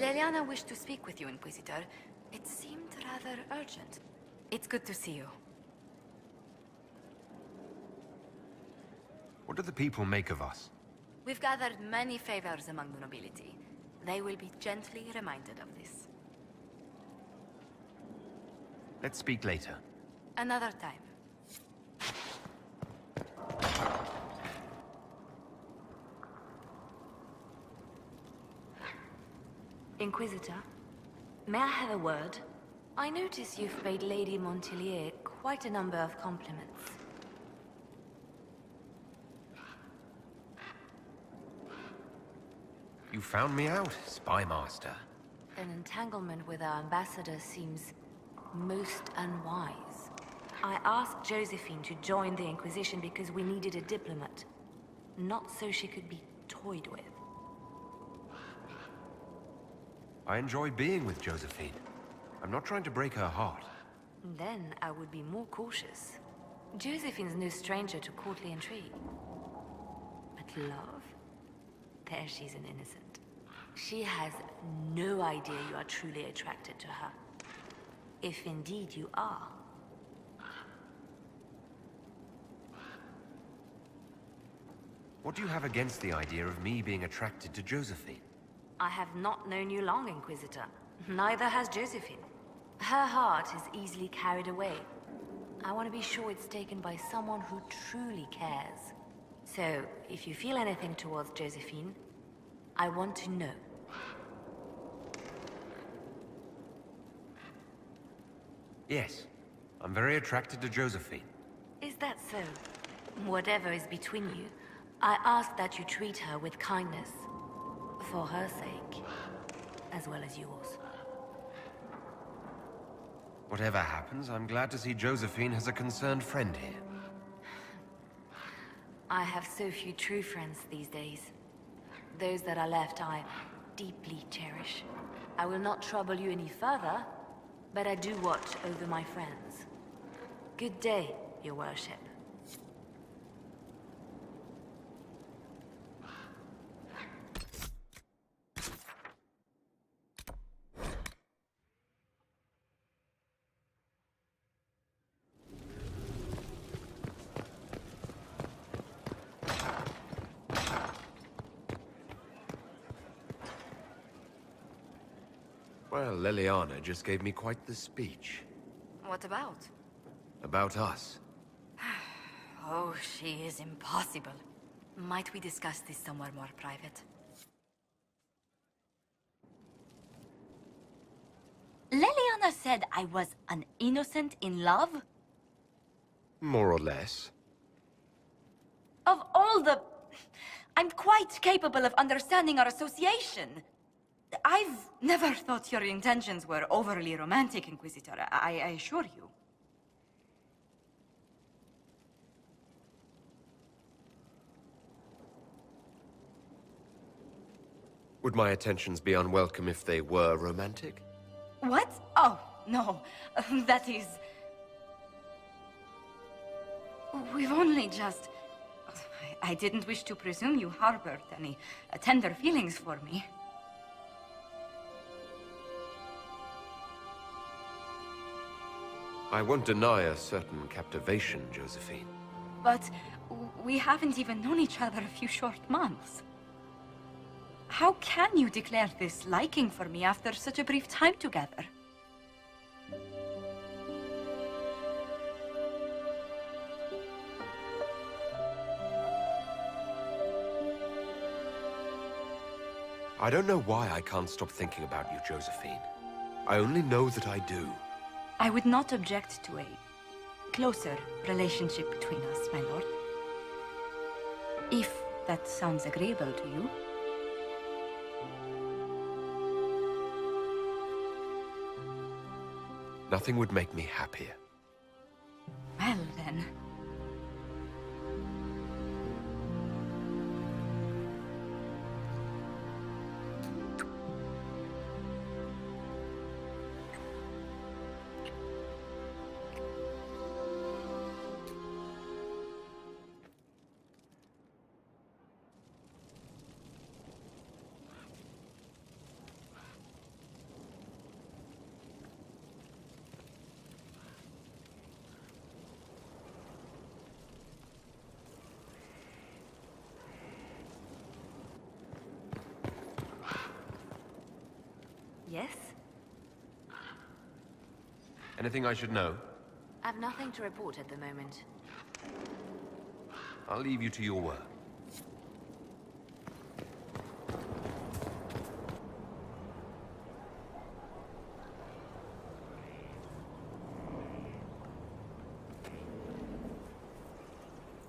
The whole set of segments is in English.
Leliana wished to speak with you, Inquisitor. It seemed rather urgent. It's good to see you. What do the people make of us? We've gathered many favors among the nobility. They will be gently reminded of this. Let's speak later. Another time. Inquisitor, may I have a word? I notice you've paid Lady Montelier quite a number of compliments. You found me out, Spy Master. An entanglement with our ambassador seems most unwise. I asked Josephine to join the Inquisition because we needed a diplomat, not so she could be toyed with. I enjoy being with Josephine. I'm not trying to break her heart. Then I would be more cautious. Josephine's no stranger to courtly intrigue. But love? There she's an innocent. She has no idea you are truly attracted to her. If indeed you are. What do you have against the idea of me being attracted to Josephine? I have not known you long, Inquisitor. Neither has Josephine. Her heart is easily carried away. I want to be sure it's taken by someone who truly cares. So, if you feel anything towards Josephine, I want to know. Yes, I'm very attracted to Josephine. Is that so? Whatever is between you, I ask that you treat her with kindness. For her sake, as well as yours. Whatever happens, I'm glad to see Josephine has a concerned friend here. I have so few true friends these days. Those that are left I deeply cherish. I will not trouble you any further, but I do watch over my friends. Good day, your worship. Well, Leliana just gave me quite the speech. What about? About us. Oh, she is impossible. Might we discuss this somewhere more private? Leliana said I was an innocent in love? More or less. Of all the... I'm quite capable of understanding our association. I've never thought your intentions were overly romantic, Inquisitor. I assure you. Would my attentions be unwelcome if they were romantic? What? Oh, no. That is... We've only just... I didn't wish to presume you harbored any tender feelings for me. I won't deny a certain captivation, Josephine. But we haven't even known each other a few short months. How can you declare this liking for me after such a brief time together? I don't know why I can't stop thinking about you, Josephine. I only know that I do. I would not object to a closer relationship between us, my lord. If that sounds agreeable to you. Nothing would make me happier. Well, then. Yes? Anything I should know? I've nothing to report at the moment. I'll leave you to your work.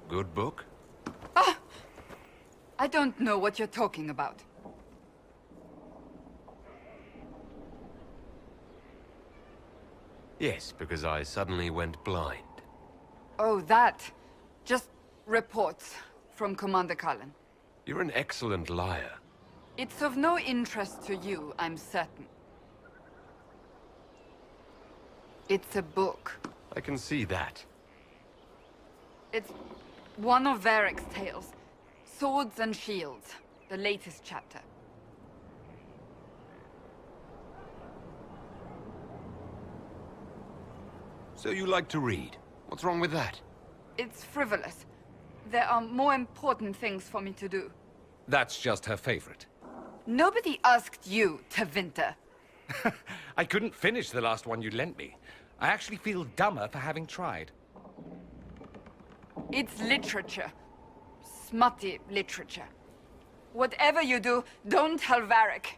Good book? Ah! I don't know what you're talking about. Yes, because I suddenly went blind. Oh, that. Just reports from Commander Cullen. You're an excellent liar. It's of no interest to you, I'm certain. It's a book. I can see that. It's one of Varric's tales. Swords and Shields. The latest chapter. So you like to read? What's wrong with that? It's frivolous. There are more important things for me to do. That's just her favorite. Nobody asked you to winter. I couldn't finish the last one you lent me. I actually feel dumber for having tried. It's literature. Smutty literature. Whatever you do, don't tell Varric.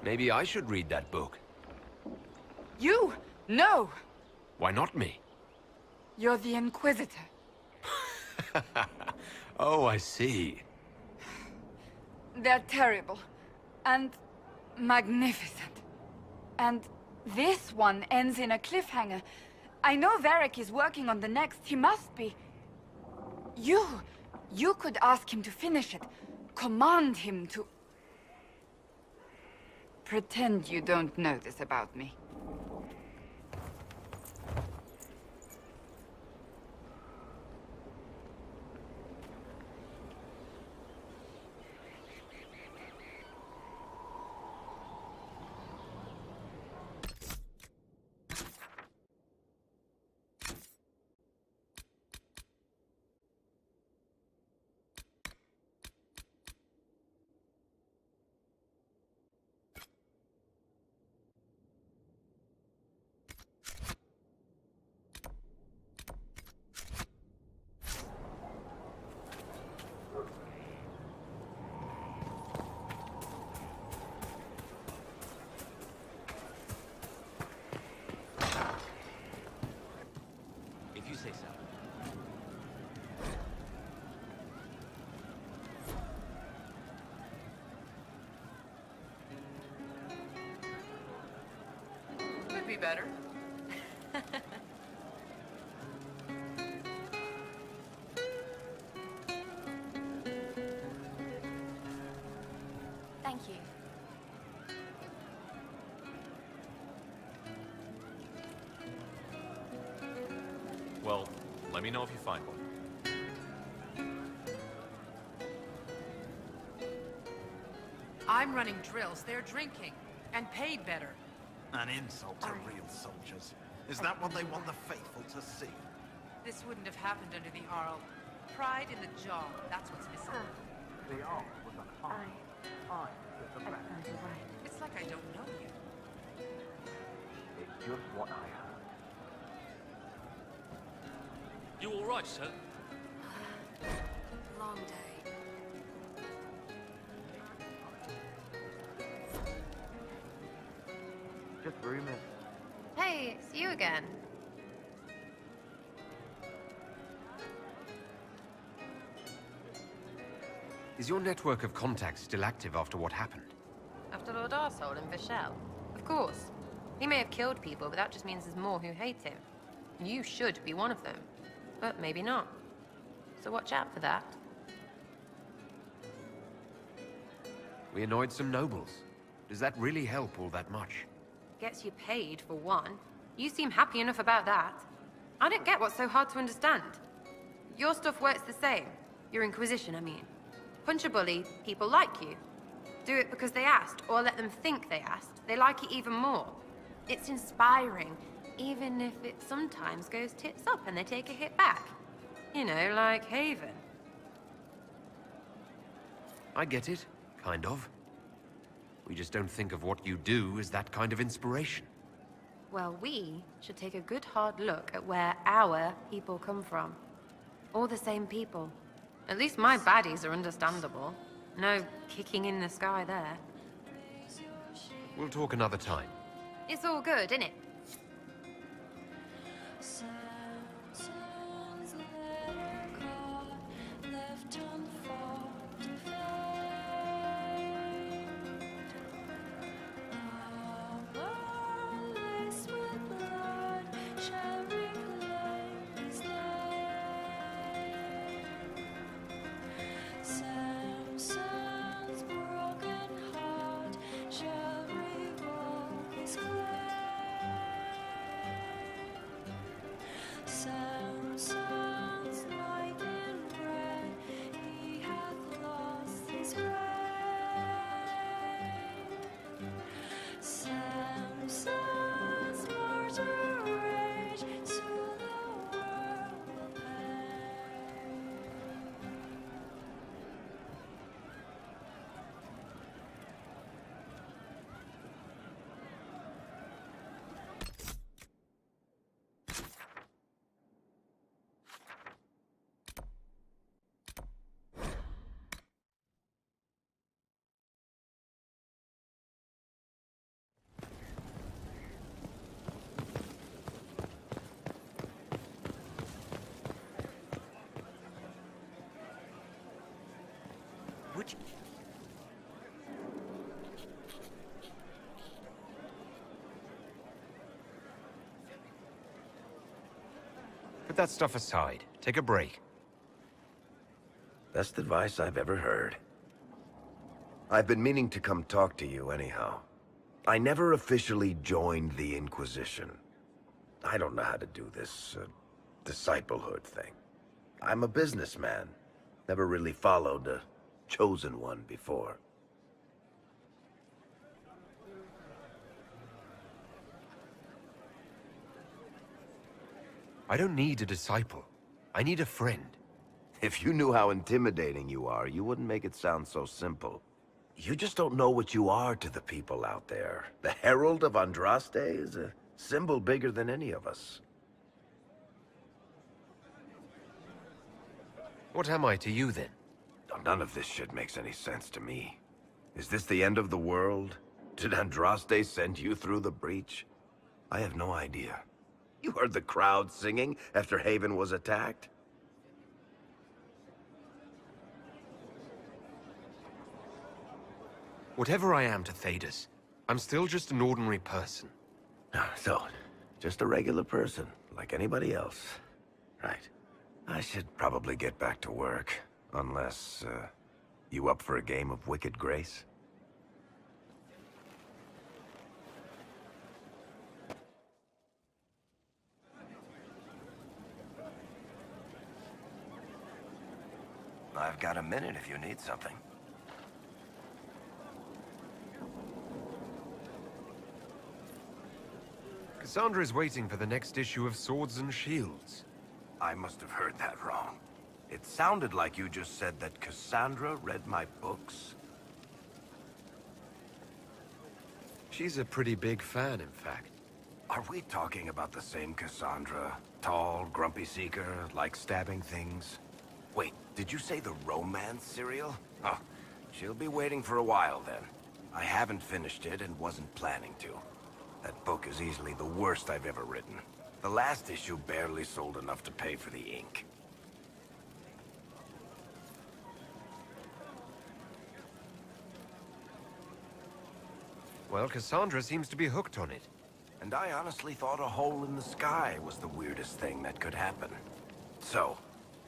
Maybe I should read that book. You? No! Why not me? You're the Inquisitor. Oh, I see. They're terrible. And magnificent. And this one ends in a cliffhanger. I know Varric is working on the next. He must be. You could ask him to finish it. Command him to... Pretend you don't know this about me. If you say so. Could be better. Thank you. Well, let me know if you find one. I'm running drills. They're drinking. And paid better. An insult to real soldiers. Is that what they want the faithful to see? This wouldn't have happened under the Arl. Pride in the job. That's what's missing. The Arl was a hard time with the man. It's like I don't know you. It's just what I heard. You all right, sir? Long day. Just rumors. Hey, it's you again. Is your network of contacts still active after what happened? After Lord Arsehole and Vishal? Of course. He may have killed people, but that just means there's more who hate him. You should be one of them. But maybe not. So watch out for that. We annoyed some nobles. Does that really help all that much? Gets you paid, for one. You seem happy enough about that. I don't get what's so hard to understand. Your stuff works the same. Your Inquisition, I mean. Punch a bully, people like you. Do it because they asked, or let them think they asked. They like it even more. It's inspiring, even if it sometimes goes tits up and they take a hit back. You know, like Haven. I get it, kind of. We just don't think of what you do as that kind of inspiration. Well, we should take a good hard look at where our people come from. All the same people. At least my baddies are understandable. No kicking in the sky there. We'll talk another time. It's all good, innit? Put that stuff aside. Take a break. Best advice I've ever heard. I've been meaning to come talk to you anyhow. I never officially joined the Inquisition. I don't know how to do this, disciplehood thing. I'm a businessman. Never really followed a chosen one before. I don't need a disciple. I need a friend. If you knew how intimidating you are, you wouldn't make it sound so simple. You just don't know what you are to the people out there. The Herald of Andraste is a symbol bigger than any of us. What am I to you, then? None of this shit makes any sense to me. Is this the end of the world? Did Andraste send you through the breach? I have no idea. You heard the crowd singing after Haven was attacked? Whatever I am to Thedas, I'm still just an ordinary person. So, just a regular person, like anybody else. Right. I should probably get back to work. Unless, you up for a game of Wicked Grace? I've got a minute if you need something. Cassandra is waiting for the next issue of Swords and Shields. I must have heard that wrong. It sounded like you just said that Cassandra read my books. She's a pretty big fan, in fact. Are we talking about the same Cassandra? Tall, grumpy seeker, likes stabbing things? Wait, did you say the romance serial? Oh, she'll be waiting for a while then. I haven't finished it and wasn't planning to. That book is easily the worst I've ever written. The last issue barely sold enough to pay for the ink. Well, Cassandra seems to be hooked on it. And I honestly thought a hole in the sky was the weirdest thing that could happen. So,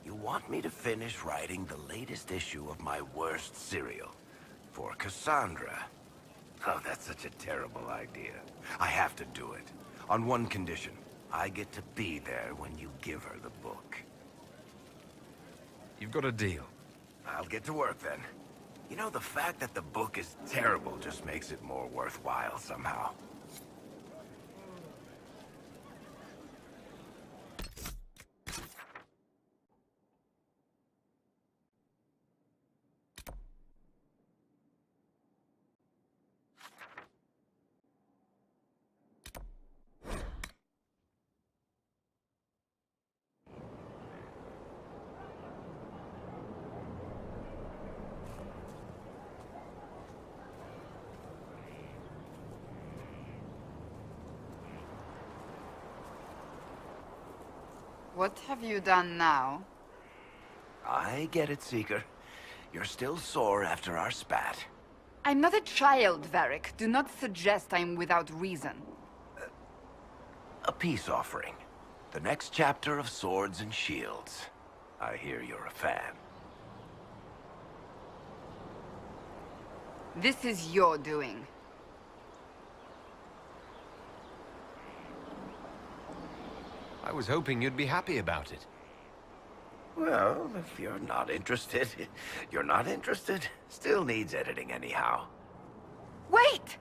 you want me to finish writing the latest issue of my worst serial for Cassandra? Oh, that's such a terrible idea. I have to do it. On one condition. I get to be there when you give her the book. You've got a deal. I'll get to work then. You know, the fact that the book is terrible just makes it more worthwhile somehow. What have you done now? I get it, Seeker. You're still sore after our spat. I'm not a child, Varric. Do not suggest I'm without reason. A peace offering. The next chapter of Swords and Shields. I hear you're a fan. This is your doing. I was hoping you'd be happy about it. Well, if you're not interested, you're not interested. Still needs editing anyhow. Wait!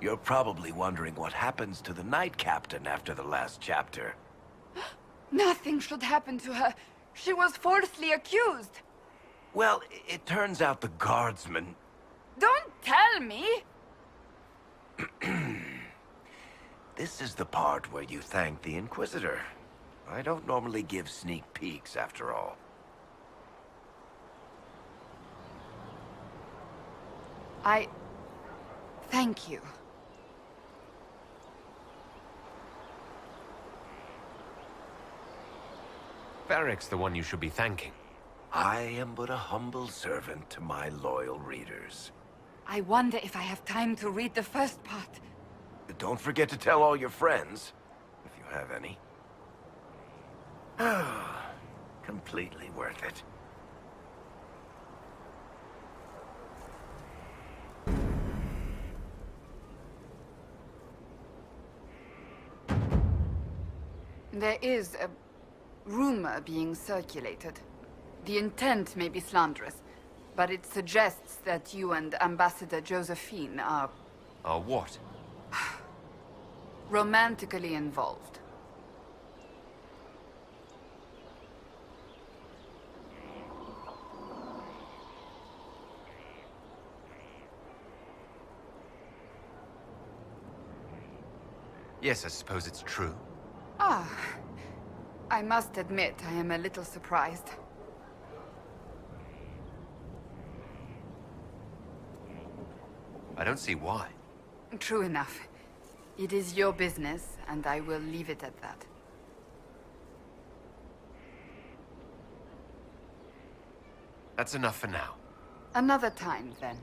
You're probably wondering what happens to the Knight Captain after the last chapter. Nothing should happen to her. She was falsely accused. Well, it turns out the guardsman... Don't tell me! This is the part where you thank the Inquisitor. I don't normally give sneak peeks, after all. Thank you. Varric's the one you should be thanking. I am but a humble servant to my loyal readers. I wonder if I have time to read the first part. Don't forget to tell all your friends, if you have any. Completely worth it. There is a rumor being circulated. The intent may be slanderous, but it suggests that you and Ambassador Josephine are... Are what? romantically involved. Yes, I suppose it's true. Ah, I must admit I am a little surprised. I don't see why. True enough. It is your business, and I will leave it at that. That's enough for now. Another time, then.